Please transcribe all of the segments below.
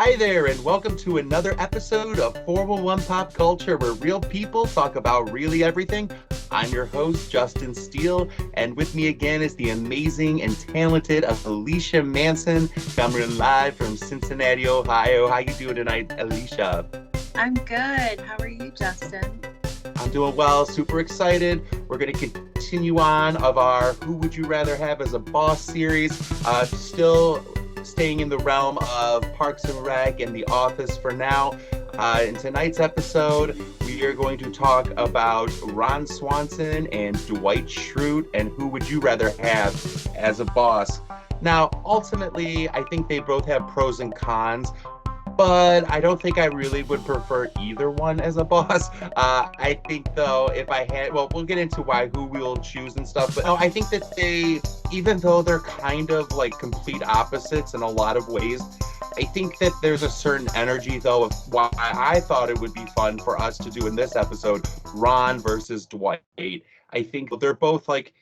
Hi there, and welcome to another episode of 411 Pop Culture, where real people talk about really everything. I'm your host, Justin Steele, and with me again is the amazing and talented Alicia Manson, coming live from Cincinnati, Ohio. How you doing tonight, Alicia? I'm good. How are you, Justin? I'm doing well, super excited. We're going to continue on of our Who Would You Rather Have as a Boss series. Still staying in the realm of Parks and Rec and The Office for now. In tonight's episode, we are going to talk about Ron Swanson and Dwight Schrute and who would you rather have as a boss. Now, ultimately, I think they both have pros and cons, but I don't think I really would prefer either one as a boss. I think, though, if I had, well, we'll get into who we'll choose and stuff, but no, I think that they, even though they're kind of like complete opposites in a lot of ways, I think that there's a certain energy, though, of why I thought it would be fun for us to do in this episode, Ron versus Dwight. I think they're both like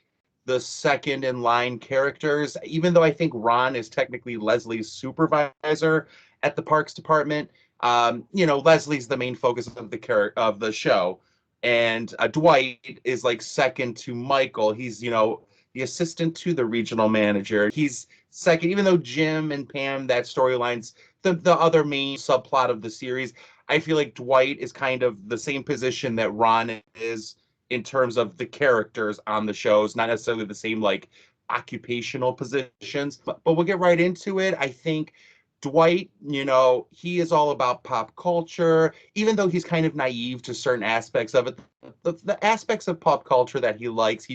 the second in line characters, even though I think Ron is technically Leslie's supervisor at the Parks Department. Leslie's the main focus of the show, and Dwight is like second to Michael. He's the assistant to the regional manager. He's second, even though Jim and Pam, that storyline's the other main subplot of the series. I feel like Dwight is kind of the same position that Ron is in terms of the characters on the shows, not necessarily the same like occupational positions, but we'll get right into it. I think Dwight, he is all about pop culture, even though he's kind of naive to certain aspects of it. The aspects of pop culture that he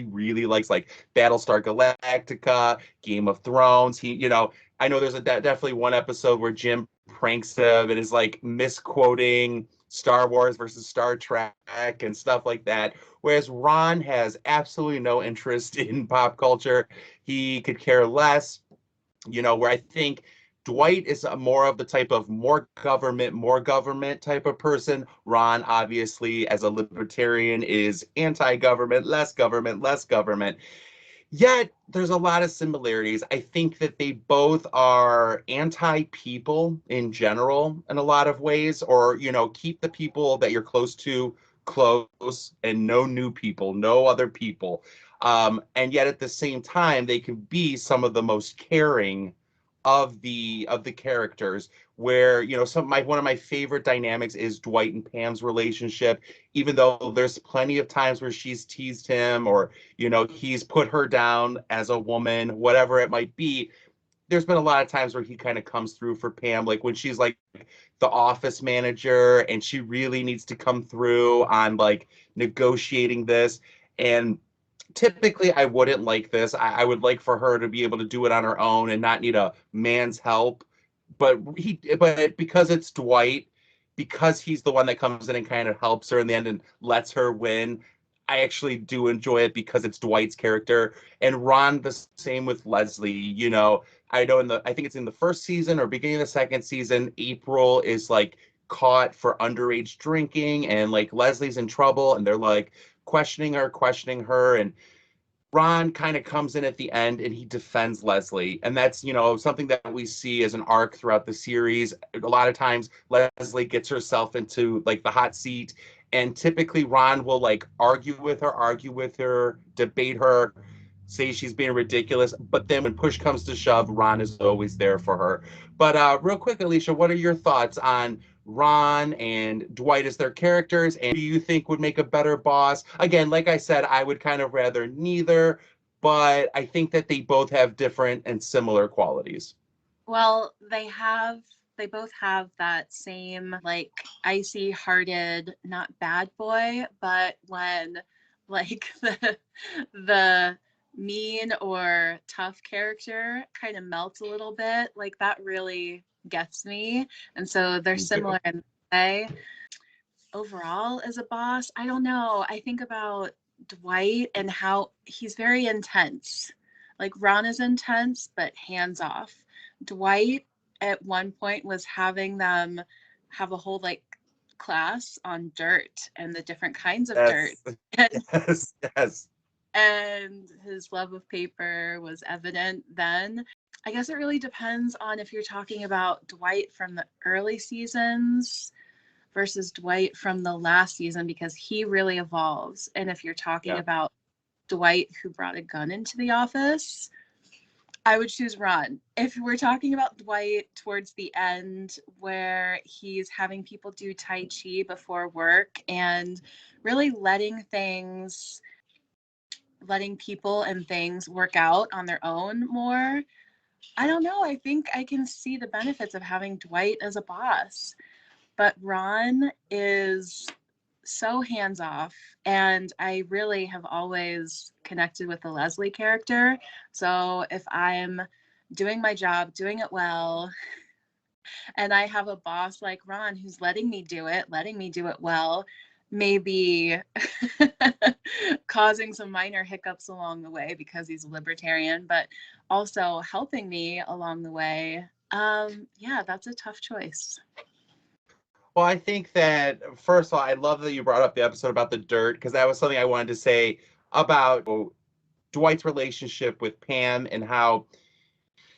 really likes, like Battlestar Galactica, Game of Thrones. I know there's definitely one episode where Jim pranks him and is like misquoting Star Wars versus Star Trek and stuff like that. Whereas Ron has absolutely no interest in pop culture. He could care less, where I think Dwight is more of the type of more government type of person. Ron, obviously, as a libertarian, is anti-government, less government, less government. Yet there's a lot of similarities. I think that they both are anti-people in general in a lot of ways, or, keep the people that you're close to close and no new people, no other people. And yet at the same time, they can be some of the most caring of the characters, where one of my favorite dynamics is Dwight and Pam's relationship. Even though there's plenty of times where she's teased him, or he's put her down as a woman, whatever it might be, there's been a lot of times where he kind of comes through for Pam, like when she's like the office manager and she really needs to come through on like negotiating this. And typically I wouldn't like this. I would like for her to be able to do it on her own and not need a man's help. But because it's Dwight, because he's the one that comes in and kind of helps her in the end and lets her win, I actually do enjoy it because it's Dwight's character. And Ron, the same with Leslie. I know I think it's in the first season or beginning of the second season, April is like caught for underage drinking, and like Leslie's in trouble, and they're like questioning her, and Ron kind of comes in at the end and he defends Leslie. And that's, something that we see as an arc throughout the series. A lot of times Leslie gets herself into like the hot seat, and typically Ron will like argue with her, debate her, say she's being ridiculous. But then when push comes to shove, Ron is always there for her. But real quick, Alicia, what are your thoughts on Ron and Dwight as their characters, and who do you think would make a better boss? Again, like I said, I would kind of rather neither, but I think that they both have different and similar qualities. Well, they both have that same like icy hearted, not bad boy, but when like the mean or tough character kind of melts a little bit, like that really gets me. And so they're Me too. similar in that way. Overall, as a boss, I don't know. I think about Dwight and how he's very intense. Like Ron is intense, but hands off. Dwight at one point was having them have a whole like class on dirt and the different kinds of dirt. Yes, yes, yes. And his love of paper was evident then. I guess it really depends on if you're talking about Dwight from the early seasons versus Dwight from the last season, because he really evolves. And if you're talking about Dwight who brought a gun into the office, I would choose Ron. If we're talking about Dwight towards the end, where he's having people do Tai Chi before work and really letting people and things work out on their own more, I don't know. I think I can see the benefits of having Dwight as a boss. But Ron is so hands off, and I really have always connected with the Leslie character. So if I'm doing my job, doing it well, and I have a boss like Ron who's letting me do it well, maybe causing some minor hiccups along the way because he's a libertarian, but also helping me along the way. Yeah, that's a tough choice. Well, I think that, first of all, I love that you brought up the episode about the dirt, because that was something I wanted to say about Dwight's relationship with Pam and how,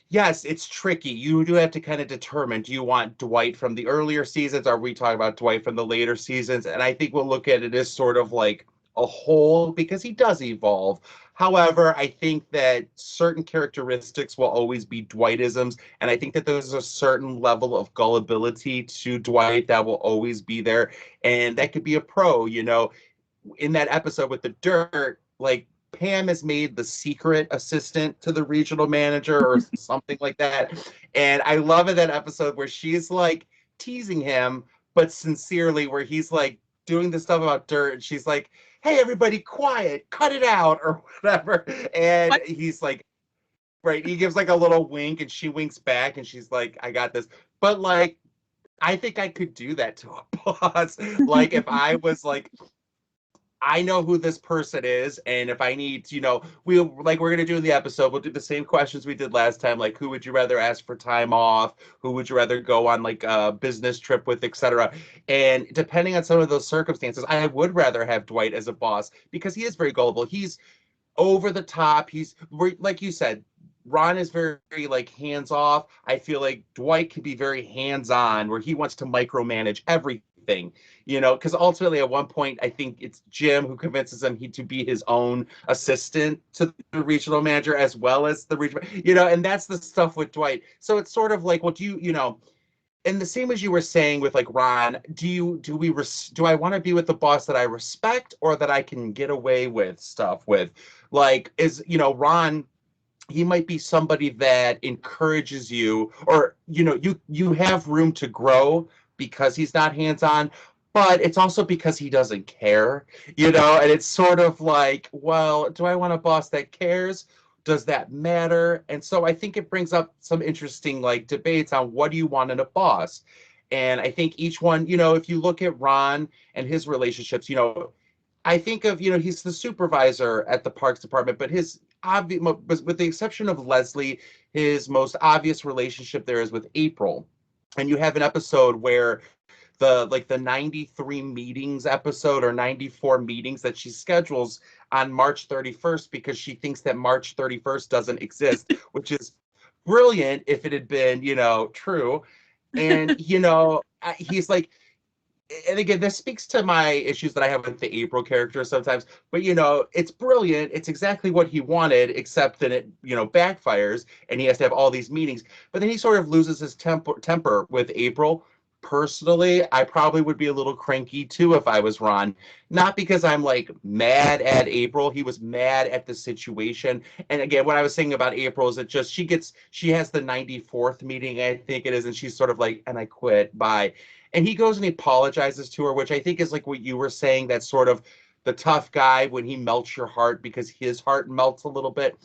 yes, it's tricky. You do have to kind of determine, do you want Dwight from the earlier seasons? Or are we talking about Dwight from the later seasons? And I think we'll look at it as sort of like a whole, because he does evolve. However, I think that certain characteristics will always be Dwightisms. And I think that there's a certain level of gullibility to Dwight that will always be there. And that could be a pro, in that episode with the dirt, like Pam is made the secret assistant to the regional manager or something like that. And I love in that episode where she's like teasing him, but sincerely, where he's like doing the stuff about dirt. And she's like, hey, everybody, quiet, cut it out, or whatever. And What? he's like, right, he gives like a little wink and she winks back and she's like, I got this. But like, I think I could do that to a boss. Like, if I was like, I know who this person is, and if I need, we're gonna do in the episode, we'll do the same questions we did last time, like who would you rather ask for time off, who would you rather go on like a business trip with, etc. And depending on some of those circumstances, I would rather have Dwight as a boss because he is very gullible. He's over the top. He's, like you said, Ron is very, like, hands off. I feel like Dwight can be very hands on, where he wants to micromanage everything. Because ultimately at one point I think it's Jim who convinces him to be his own assistant to the regional manager as well as the regional, and that's the stuff with Dwight. So it's sort of like, well, and the same as you were saying with like Ron, do I want to be with the boss that I respect or that I can get away with stuff with? Like, Ron, he might be somebody that encourages you, or you have room to grow because he's not hands-on, but it's also because he doesn't care, and it's sort of like, well, do I want a boss that cares? Does that matter? And so I think it brings up some interesting like debates on what do you want in a boss. And I think each one, if you look at Ron and his relationships, I think of, he's the supervisor at the Parks Department, but his obvious, with the exception of Leslie, his most obvious relationship there is with April. And you have an episode where the 93 meetings episode, or 94 meetings that she schedules on March 31st because she thinks that March 31st doesn't exist, which is brilliant if it had been, true. And, he's like, and again, this speaks to my issues that I have with the April character sometimes, but it's brilliant. It's exactly what he wanted, except that it, backfires and he has to have all these meetings. But then he sort of loses his temper with April. Personally, I probably would be a little cranky too if I was Ron. Not because I'm like mad at April. He was mad at the situation. And again, what I was saying about April is that just she has the 94th meeting, I think it is, and she's sort of like, and I quit, bye. And he goes and he apologizes to her, which I think is like what you were saying, that sort of the tough guy when he melts your heart because his heart melts a little bit.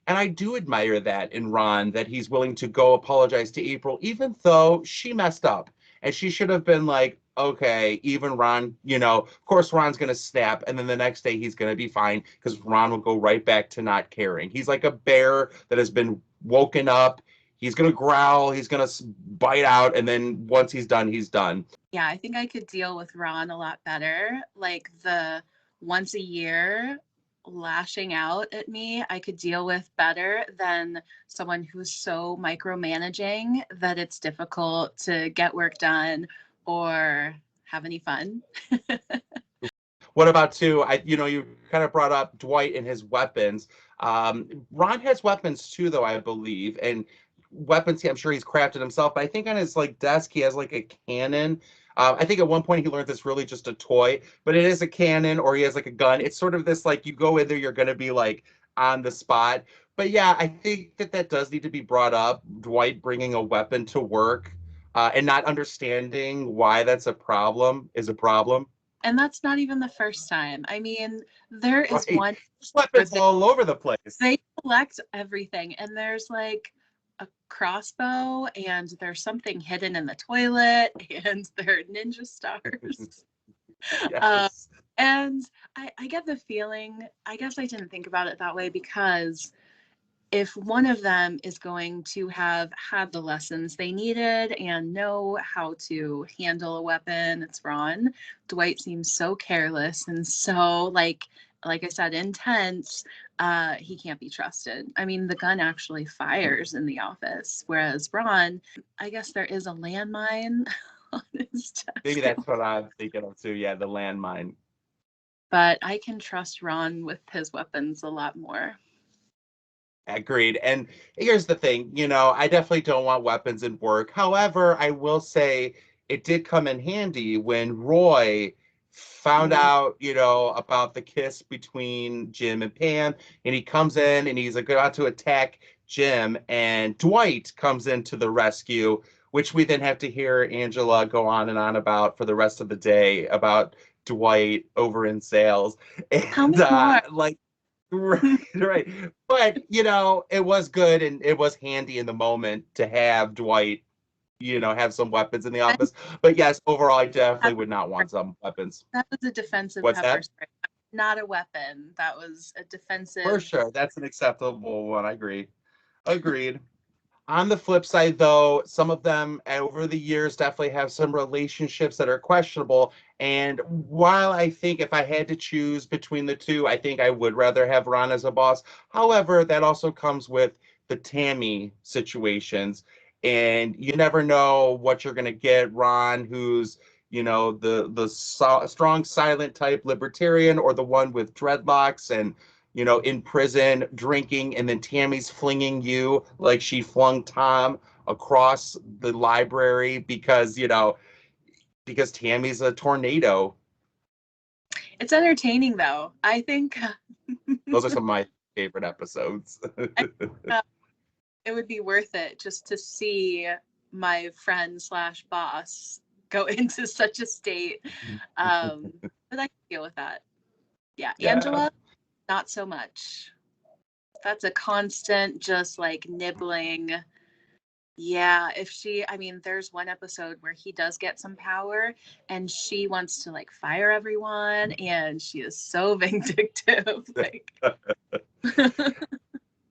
And I do admire that in Ron, that he's willing to go apologize to April, even though she messed up. And she should have been like, okay, even Ron, of course Ron's going to snap. And then the next day he's going to be fine because Ron will go right back to not caring. He's like a bear that has been woken up. He's going to growl. He's going to bite out. And then once he's done, he's done. Yeah, I think I could deal with Ron a lot better. Like the once a year lashing out at me I could deal with better than someone who's so micromanaging that it's difficult to get work done or have any fun. What about too? You kind of brought up Dwight and his weapons. Ron has weapons too, though, I believe, and weapons. I'm sure he's crafted himself, but I think on his like desk he has like a cannon. I think at one point he learned it's really just a toy, but it is a cannon, or he has like a gun. It's sort of this like you go in there, you're gonna be like on the spot. But yeah, I think that does need to be brought up. Dwight bringing a weapon to work, and not understanding why that's a problem is a problem. And that's not even the first time. I mean, there is Right. one There's where weapons all over the place. they collect everything, and there's like a crossbow, and there's something hidden in the toilet, and there are ninja stars. Yes. And I get the feeling, I guess I didn't think about it that way, because if one of them is going to have had the lessons they needed and know how to handle a weapon, it's Ron. Dwight seems so careless and so like I said, intense. He can't be trusted. I mean, the gun actually fires in the office, whereas Ron, I guess there is a landmine on his Maybe desk. that's what I'm thinking of too. Yeah, the landmine. But I can trust Ron with his weapons a lot more. Agreed. And here's the thing, I definitely don't want weapons in work. However, I will say it did come in handy when Roy found Mm. out, about the kiss between Jim and Pam, and he comes in and he's about to attack Jim, and Dwight comes into the rescue, which we then have to hear Angela go on and on about for the rest of the day about Dwight over in sales. Tell And me more. like right, right. But, it was good and it was handy in the moment to have Dwight, have some weapons in the I office. But yes, overall, I definitely pepper would not spray. want some weapons. That was a defensive What's pepper that? spray, not a weapon. That was a For defensive. sure. That's an acceptable one. I agree. Agreed. On the flip side, though, some of them over the years definitely have some relationships that are questionable. And while I think if I had to choose between the two, I think I would rather have Ron as a boss. However, that also comes with the Tammy situations. And you never know what you're going to get. Ron, who's strong silent type libertarian, or the one with dreadlocks and in prison drinking, and then Tammy's flinging you like she flung Tom across the library because Tammy's a tornado. It's entertaining though. I think Those are some of my favorite episodes. uh, it would be worth it just to see my friend slash boss go into such a state. But I can deal with that. Yeah, Yeah. Angela, not so much. That's a constant, just like nibbling. Yeah, I mean, there's one episode where he does get some power and she wants to like fire everyone and she is so vindictive. Like,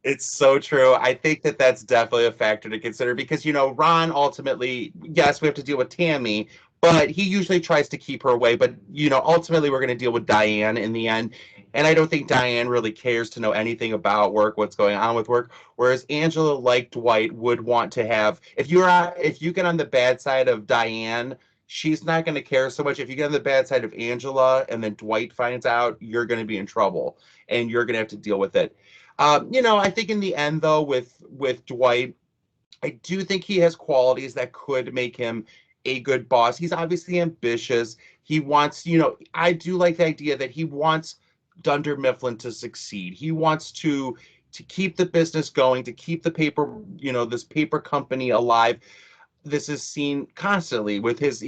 It's so true. I think that that's definitely a factor to consider because, Ron ultimately, yes, we have to deal with Tammy, but he usually tries to keep her away. But, ultimately we're going to deal with Diane in the end. And I don't think Diane really cares to know anything about work, what's going on with work. Whereas Angela, like Dwight, would want to have, if you get on the bad side of Diane, she's not going to care so much. If you get on the bad side of Angela and then Dwight finds out, you're going to be in trouble and you're going to have to deal with it. I think in the end, though, with Dwight, I do think he has qualities that could make him a good boss. He's obviously ambitious. He wants, I do like the idea that he wants Dunder Mifflin to succeed. He wants to keep the business going, to keep the paper, this paper company alive. This is seen constantly with his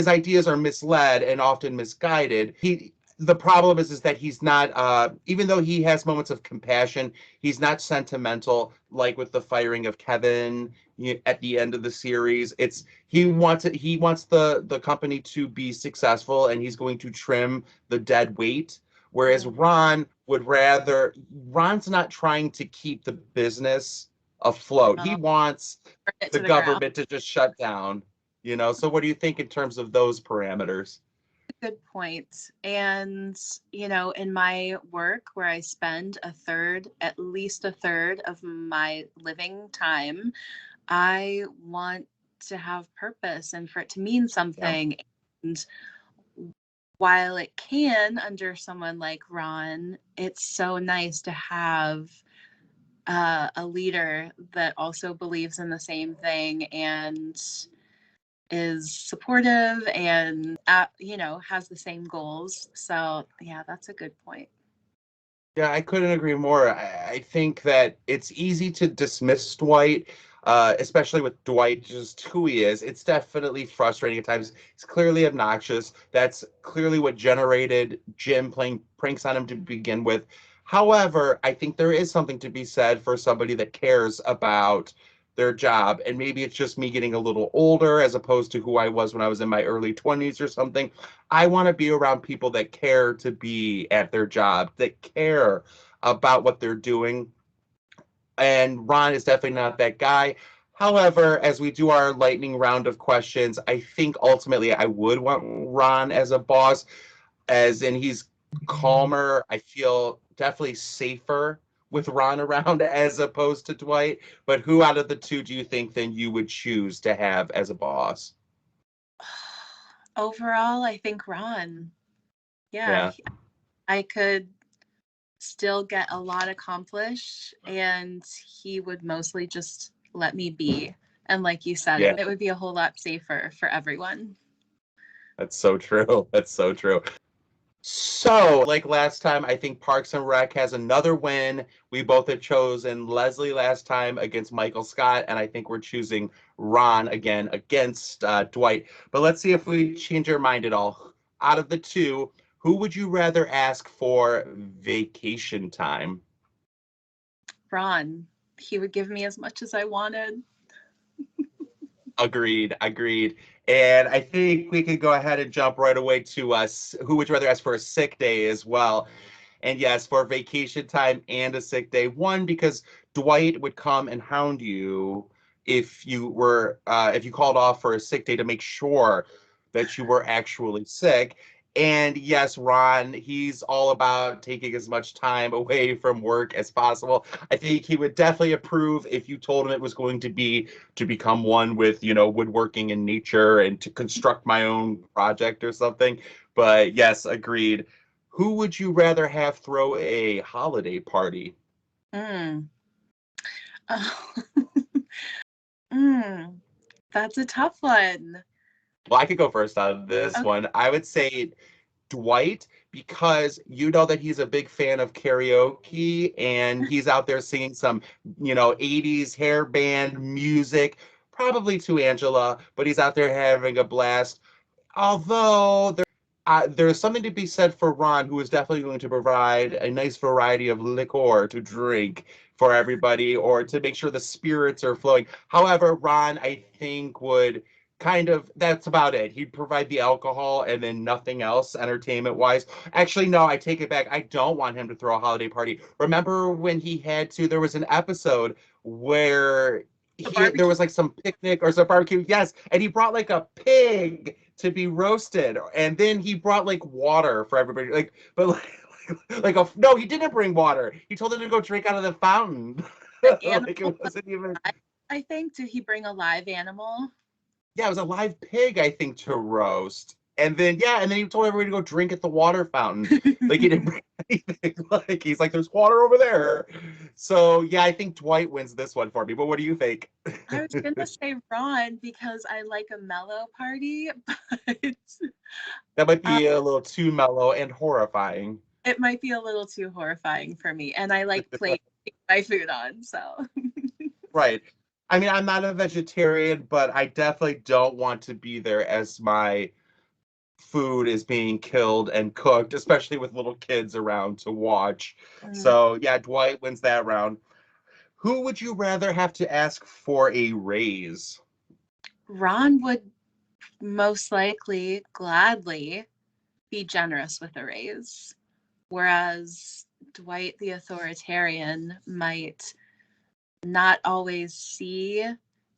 ideas are misled and often misguided. The problem is that he's not even though he has moments of compassion, he's not sentimental like with the firing of Kevin at the end of the series. It's he wants the company to be successful, and he's going to trim the dead weight, whereas Ron's not trying to keep the business afloat. He wants burn it the to the ground. government to just shut down. So what do you think in terms of those parameters? good point. And, you know, in my work where I spend at least a third of my living time, I want to have purpose and for it to mean Yeah. something. And while it can under someone like Ron, it's so nice to have a leader that also believes in the same thing and is supportive and you know, has the same goals. So yeah, that's a good point. Yeah, I couldn't agree more. I think that it's easy to dismiss Dwight, especially with Dwight just who he is. It's definitely frustrating at times. He's clearly obnoxious. That's clearly what generated Jim playing pranks on him to begin with. However, I think there is something to be said for somebody that cares about their job. And maybe it's just me getting a little older as opposed to who I was when I was in my early 20s or something. I want to be around people that care to be at their job, that care about what they're doing. And Ron is definitely not that guy. However, as we do our lightning round of questions, I think ultimately I would want Ron as a boss, as in he's calmer. I feel definitely safer with Ron around as opposed to Dwight. But who out of the two do you think then you would choose to have as a boss? Overall, I think Ron. Yeah, Yeah. I could still get a lot accomplished and he would mostly just let me be. And like you said, Yeah. it would be a whole lot safer for everyone. That's so true. That's so true. So, like last time, I think Parks and Rec has another win. We both had chosen Leslie last time against Michael Scott, and I think we're choosing Ron again against Dwight. But let's see if we change our mind at all. Out of the two, who would you rather ask for vacation time? Ron, he would give me as much as I wanted. Agreed, agreed. And I think we could go ahead and jump right away to us. Who would you rather ask for a sick day as well? And yes, for vacation time and a sick day. One, because Dwight would come and hound you if you called off for a sick day to make sure that you were actually sick. And yes, Ron, he's all about taking as much time away from work as possible. I think he would definitely approve if you told him it was going to be to become one with, woodworking in nature and to construct my own project or something. But yes, agreed. Who would you rather have throw a holiday party? Mm. Oh. mm. That's a tough one. Well, I could go first on this Okay. one. I would say Dwight, because you know that he's a big fan of karaoke and he's out there singing some, 80s hair band music, probably to Angela, but he's out there having a blast. Although there's something to be said for Ron, who is definitely going to provide a nice variety of liquor to drink for everybody or to make sure the spirits are flowing. However, Ron, I think, would that's about it. He'd provide the alcohol and then nothing else entertainment wise. Actually, no, I take it back. I don't want him to throw a holiday party. Remember when there was an episode where A there barbecue. was like some picnic or some barbecue, yes, and he brought like a pig to be roasted, and then he brought like water for everybody, like, but no, he didn't bring water. He told them to go drink out of the fountain. An Like animal. it wasn't even. I think. Did he bring a live animal? Yeah, it was a live pig, I think, to roast. And then he told everybody to go drink at the water fountain. Like he didn't bring anything. Like he's like, there's water over there. So yeah, I think Dwight wins this one for me. But what do you think? I was gonna say Ron because I like a mellow party, but That might uh, be a little too mellow and horrifying. it might be a little too horrifying for me. And I like plating my food on, so Right. I mean, I'm not a vegetarian, but I definitely don't want to be there as my food is being killed and cooked, especially with little kids around to watch. mm. So, yeah, Dwight wins that round. Who would you rather have to ask for a raise? Ron would most likely gladly be generous with a raise, whereas Dwight the authoritarian might not always see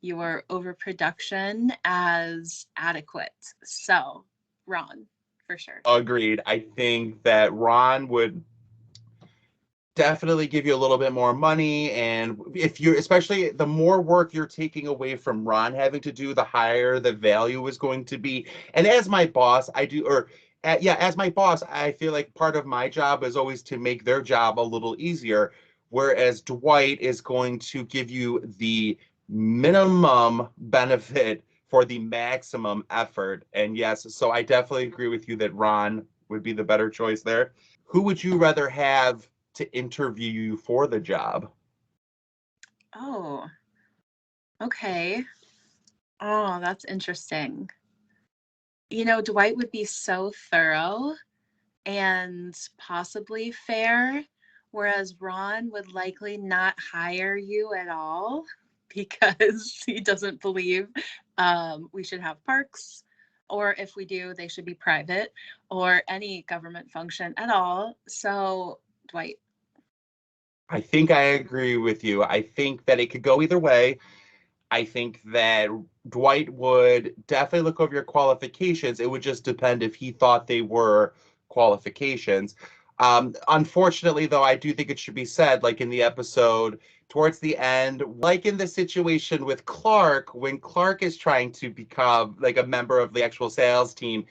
your overproduction as adequate. So, Ron. for sure. Agreed. I think that Ron would definitely give you a little bit more money, and if you're, especially the more work you're taking away from Ron having to do, the higher the value is going to be. And as my boss, I do, or yeah, as my boss, I feel like part of my job is always to make their job a little easier, whereas Dwight is going to give you the minimum benefit for the maximum effort. And yes, so I definitely agree with you that Ron would be the better choice there. Who would you rather have to interview you for the job? Oh, okay. Oh, that's interesting. Dwight would be so thorough and possibly fair, whereas Ron would likely not hire you at all because he doesn't believe we should have parks, or if we do, they should be private, or any government function at all. So, Dwight. I think I agree with you. I think that it could go either way. I think that Dwight would definitely look over your qualifications. It would just depend if he thought they were qualifications. Unfortunately, though, I do think it should be said, like in the episode towards the end, like in the situation with Clark, when Clark is trying to become like a member of the actual sales team,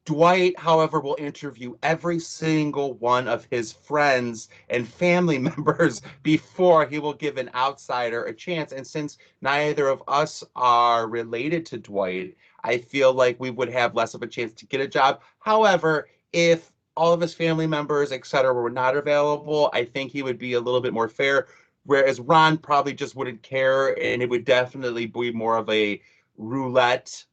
Dwight, however, will interview every single one of his friends and family members before he will give an outsider a chance. And since neither of us are related to Dwight, I feel like we would have less of a chance to get a job. However, if all of his family members, etc., were not available, I think he would be a little bit more fair. Whereas Ron probably just wouldn't care, and it would definitely be more of a roulette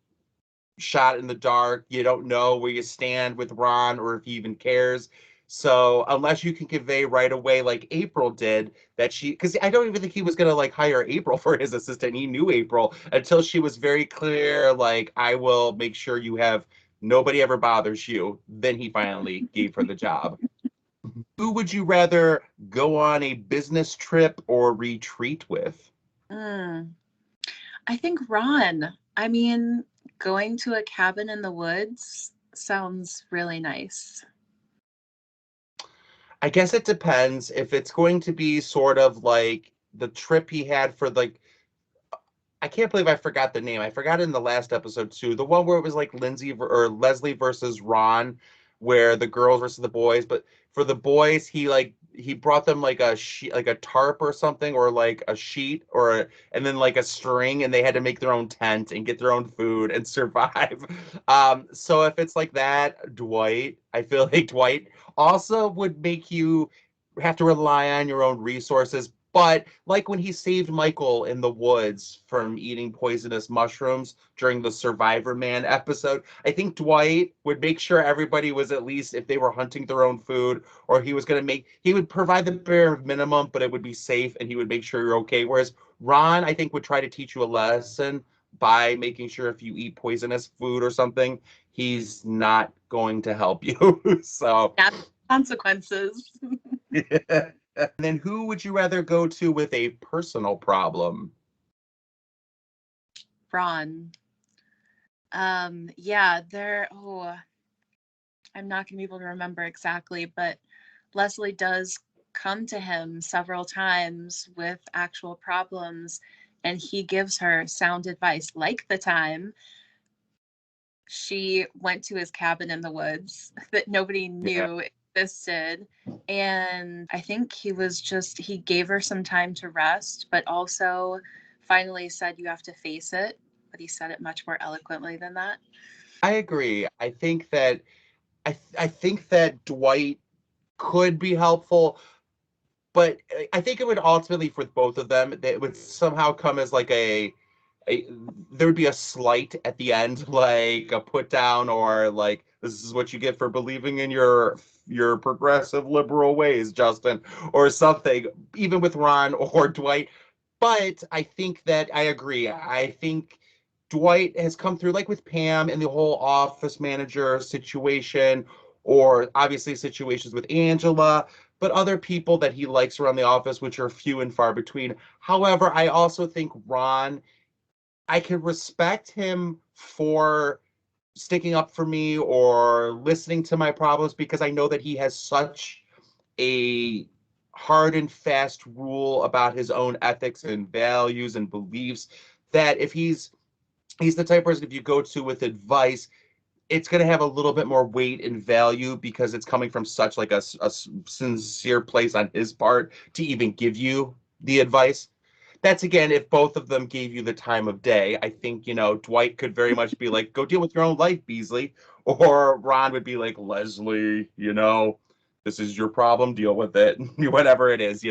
shot in the dark. You don't know where you stand with Ron or if he even cares. So unless you can convey right away, like April did, that she, because I don't even think he was gonna like hire April for his assistant. He knew April until she was very clear, like, I will make sure you have nobody ever bothers you. Then he finally gave her the job. Who would you rather go on a business trip or retreat with? Mm, I think Ron. I mean, going to a cabin in the woods sounds really nice. I guess it depends if it's going to be sort of like the trip he had for like, I can't believe I forgot the name. I forgot it in the last episode too. The one where it was like or Leslie versus Ron, where the girls versus the boys. But for the boys, he brought them like a sheet, like a tarp or something, or like a sheet, and then like a string, and they had to make their own tent and get their own food and survive. So if it's like that, Dwight, I feel like Dwight also would make you have to rely on your own resources, but like when he saved Michael in the woods from eating poisonous mushrooms during the Survivor Man episode, I think Dwight would make sure everybody was, at least if they were hunting their own food, or he would provide the bare minimum, but it would be safe and he would make sure you're okay. Whereas Ron, I think, would try to teach you a lesson by making sure if you eat poisonous food or something, he's not going to help you. So, Yeah, consequences. yeah. And then who would you rather go to with a personal problem? Ron. Yeah, I'm not gonna be able to remember exactly, but Leslie does come to him several times with actual problems, and he gives her sound advice, like the time she went to his cabin in the woods that nobody Yeah, knew existed. And I think he gave her some time to rest, but also finally said, "You have to face it." But he said it much more eloquently than that. I agree. I think that Dwight could be helpful, but I think it would ultimately, for both of them, that it would somehow come as like a there would be a slight at the end, like a put down, or like, this is what you get for believing in your progressive liberal ways, Justin, or something, even with Ron or Dwight. But I think that I agree. I think Dwight has come through, like with Pam and the whole office manager situation, or obviously situations with Angela, but other people that he likes around the office, which are few and far between. However, I also think Ron, I can respect him for sticking up for me or listening to my problems, because I know that he has such a hard and fast rule about his own ethics and values and beliefs, that if he's the type of person, if you go to with advice, it's going to have a little bit more weight and value because it's coming from such like a sincere place on his part to even give you the advice. That's again, if both of them gave you the time of day. I think, Dwight could very much be like, go deal with your own life, Beasley. Or Ron would be like, Leslie, this is your problem, deal with it, whatever it is.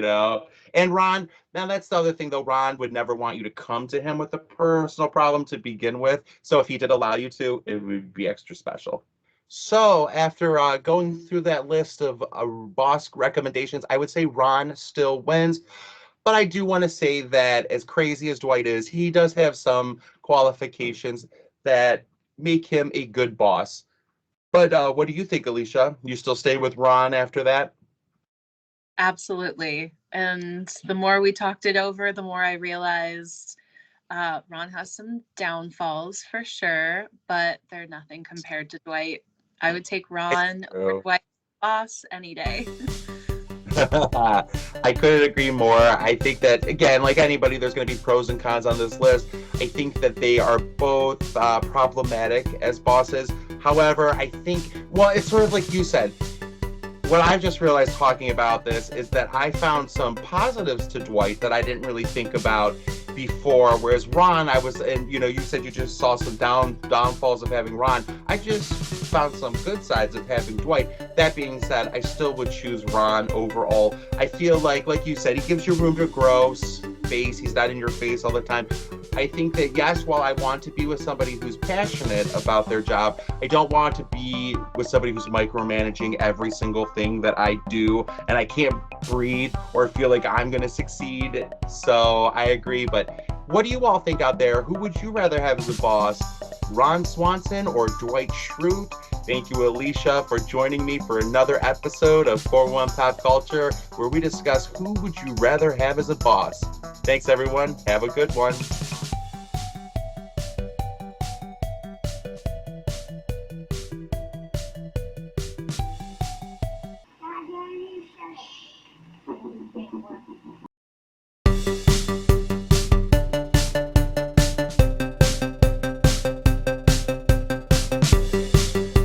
And Ron, now that's the other thing though, Ron would never want you to come to him with a personal problem to begin with. So if he did allow you to, it would be extra special. So after going through that list of boss recommendations, I would say Ron still wins. But I do want to say that as crazy as Dwight is, he does have some qualifications that make him a good boss. But what do you think, Alicia? You still stay with Ron after that? Absolutely. And the more we talked it over, the more I realized Ron has some downfalls for sure, but they're nothing compared to Dwight. I would take Ron over Dwight's boss any day. I couldn't agree more. I think that, again, like anybody, there's going to be pros and cons on this list. I think that they are both problematic as bosses. However, I think, well, it's sort of like you said. What I've just realized talking about this is that I found some positives to Dwight that I didn't really think about before. Whereas Ron, and you said you just saw some downfalls of having Ron. I just found some good sides of having Dwight. That being said, I still would choose Ron overall. I feel like you said, he gives you room to grow space. He's not in your face all the time. I think that, yes, while I want to be with somebody who's passionate about their job, I don't want to be with somebody who's micromanaging every single thing that I do, and I can't breathe or feel like I'm going to succeed. So I agree. But what do you all think out there? Who would you rather have as a boss, Ron Swanson or Dwight Schrute? Thank you, Alicia, for joining me for another episode of 411 Pop Culture, where we discuss who would you rather have as a boss. Thanks, everyone. Have a good one.